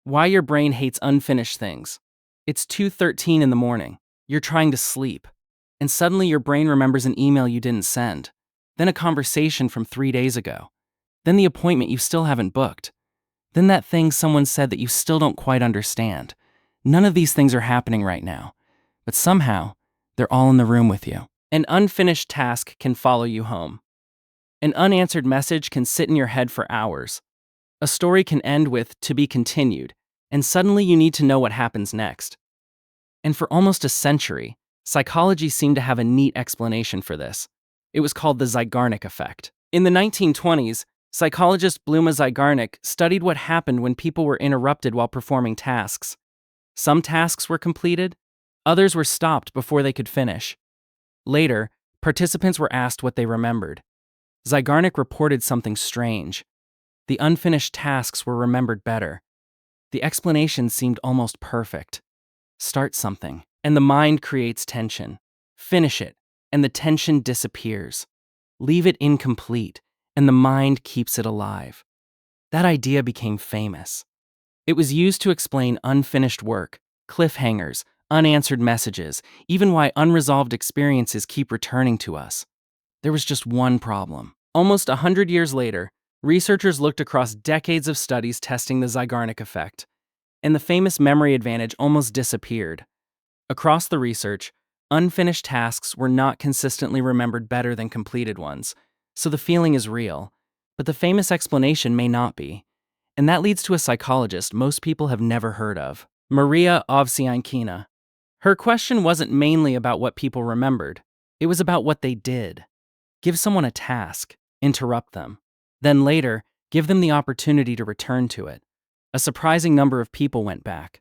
Why your brain hates unfinished things. It's 2:13 in the morning. You're trying to sleep. And suddenly your brain remembers an email you didn't send. Then a conversation from 3 days ago. Then the appointment you still haven't booked. Then that thing someone said that you still don't quite understand. None of these things are happening right now. But somehow, they're all in the room with you. An unfinished task can follow you home. An unanswered message can sit in your head for hours. A story can end with "to be continued," and suddenly you need to know what happens next. And for almost a century, psychology seemed to have a neat explanation for this. It was called the Zeigarnik effect. In the 1920s, psychologist Bluma Zeigarnik studied what happened when people were interrupted while performing tasks. Some tasks were completed, others were stopped before they could finish. Later, participants were asked what they remembered. Zeigarnik reported something strange. The unfinished tasks were remembered better. The explanation seemed almost perfect. Start something, and the mind creates tension. Finish it, and the tension disappears. Leave it incomplete, and the mind keeps it alive. That idea became famous. It was used to explain unfinished work, cliffhangers, unanswered messages, even why unresolved experiences keep returning to us. There was just one problem. Almost 100 years later, researchers looked across decades of studies testing the Zeigarnik effect, and the famous memory advantage almost disappeared. Across the research, unfinished tasks were not consistently remembered better than completed ones, so the feeling is real, but the famous explanation may not be. And that leads to a psychologist most people have never heard of, Maria Ovsiankina. Her question wasn't mainly about what people remembered, it was about what they did. Give someone a task, interrupt them. Then later, give them the opportunity to return to it. A surprising number of people went back.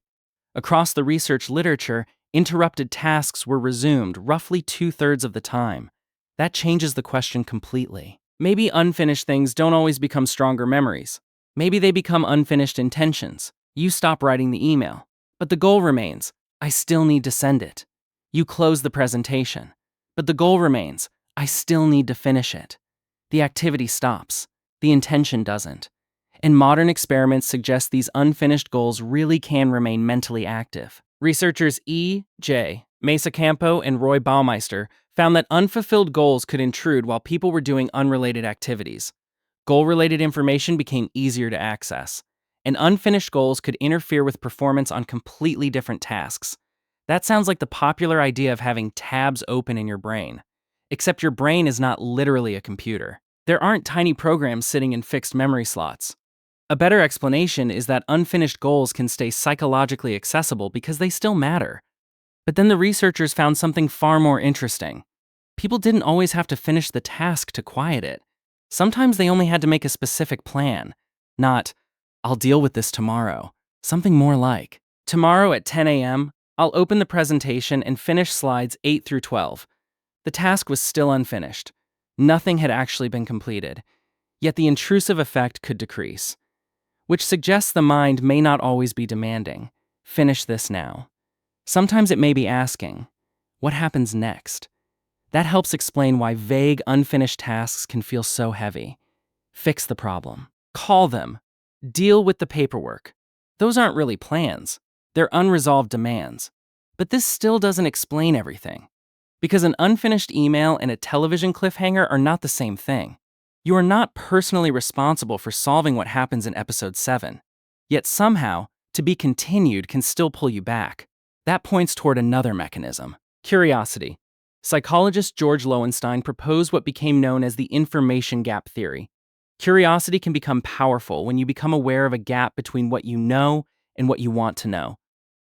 Across the research literature, interrupted tasks were resumed roughly 2/3 of the time. That changes the question completely. Maybe unfinished things don't always become stronger memories. Maybe they become unfinished intentions. You stop writing the email, but the goal remains, I still need to send it. You close the presentation, but the goal remains, I still need to finish it. The activity stops. The intention doesn't. And modern experiments suggest these unfinished goals really can remain mentally active. Researchers E.J. Masacampo and Roy Baumeister found that unfulfilled goals could intrude while people were doing unrelated activities. Goal-related information became easier to access, and unfinished goals could interfere with performance on completely different tasks. That sounds like the popular idea of having tabs open in your brain, except your brain is not literally a computer. There aren't tiny programs sitting in fixed memory slots. A better explanation is that unfinished goals can stay psychologically accessible because they still matter. But then the researchers found something far more interesting. People didn't always have to finish the task to quiet it. Sometimes they only had to make a specific plan. Not, I'll deal with this tomorrow. Something more like, tomorrow at 10 a.m., I'll open the presentation and finish slides 8 through 12. The task was still unfinished. Nothing had actually been completed. Yet the intrusive effect could decrease, which suggests the mind may not always be demanding, finish this now. Sometimes it may be asking, what happens next? That helps explain why vague, unfinished tasks can feel so heavy. Fix the problem. Call them. Deal with the paperwork. Those aren't really plans. They're unresolved demands. But this still doesn't explain everything. Because an unfinished email and a television cliffhanger are not the same thing. You are not personally responsible for solving what happens in episode 7. Yet somehow, to be continued can still pull you back. That points toward another mechanism, curiosity. Psychologist George Lowenstein proposed what became known as the information gap theory. Curiosity can become powerful when you become aware of a gap between what you know and what you want to know.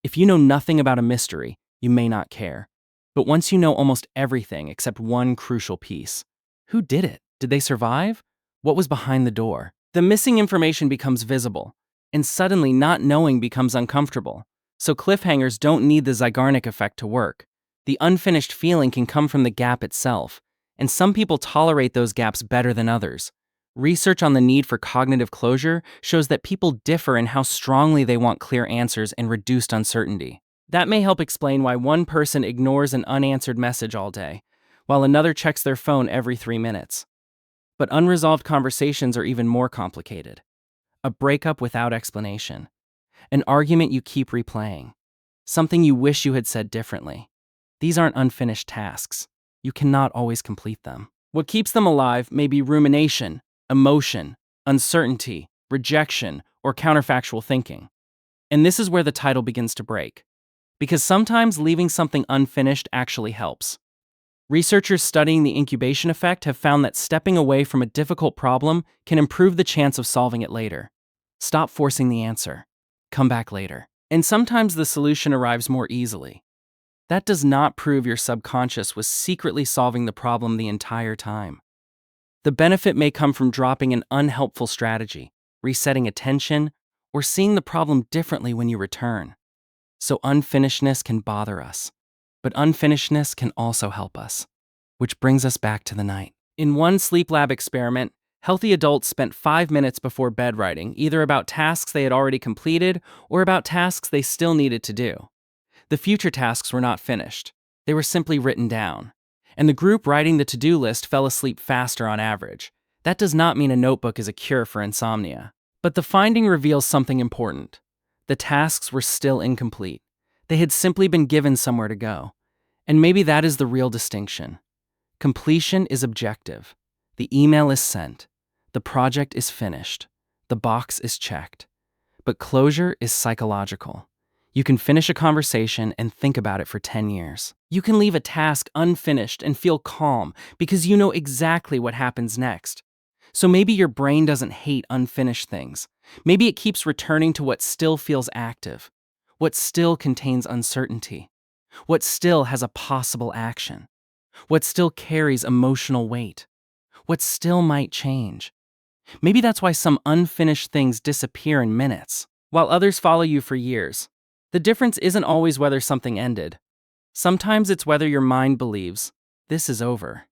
If you know nothing about a mystery, you may not care. But once you know almost everything except one crucial piece, who did it? Did they survive? What was behind the door? The missing information becomes visible, and suddenly not knowing becomes uncomfortable. So cliffhangers don't need the Zeigarnik effect to work. The unfinished feeling can come from the gap itself, and some people tolerate those gaps better than others. Research on the need for cognitive closure shows that people differ in how strongly they want clear answers and reduced uncertainty. That may help explain why one person ignores an unanswered message all day, while another checks their phone every 3 minutes. But unresolved conversations are even more complicated. A breakup without explanation. an argument you keep replaying, something you wish you had said differently. These aren't unfinished tasks. You cannot always complete them. What keeps them alive may be rumination, emotion, uncertainty, rejection, or counterfactual thinking. And this is where the title begins to break. Because sometimes leaving something unfinished actually helps. Researchers studying the incubation effect have found that stepping away from a difficult problem can improve the chance of solving it later. Stop forcing the answer. Come back later. And sometimes the solution arrives more easily. That does not prove your subconscious was secretly solving the problem the entire time. The benefit may come from dropping an unhelpful strategy, resetting attention, or seeing the problem differently when you return. So unfinishedness can bother us, but unfinishedness can also help us, which brings us back to the night. In one sleep lab experiment, healthy adults spent 5 minutes before bed writing, either about tasks they had already completed or about tasks they still needed to do. The future tasks were not finished. They were simply written down. And the group writing the to-do list fell asleep faster on average. That does not mean a notebook is a cure for insomnia. But the finding reveals something important. The tasks were still incomplete. They had simply been given somewhere to go. And maybe that is the real distinction. Completion is objective. The email is sent. The project is finished. The box is checked. But closure is psychological. You can finish a conversation and think about it for 10 years. You can leave a task unfinished and feel calm because you know exactly what happens next. So maybe your brain doesn't hate unfinished things. Maybe it keeps returning to what still feels active, what still contains uncertainty, what still has a possible action, what still carries emotional weight, what still might change. Maybe that's why some unfinished things disappear in minutes, while others follow you for years. The difference isn't always whether something ended. Sometimes it's whether your mind believes, this is over.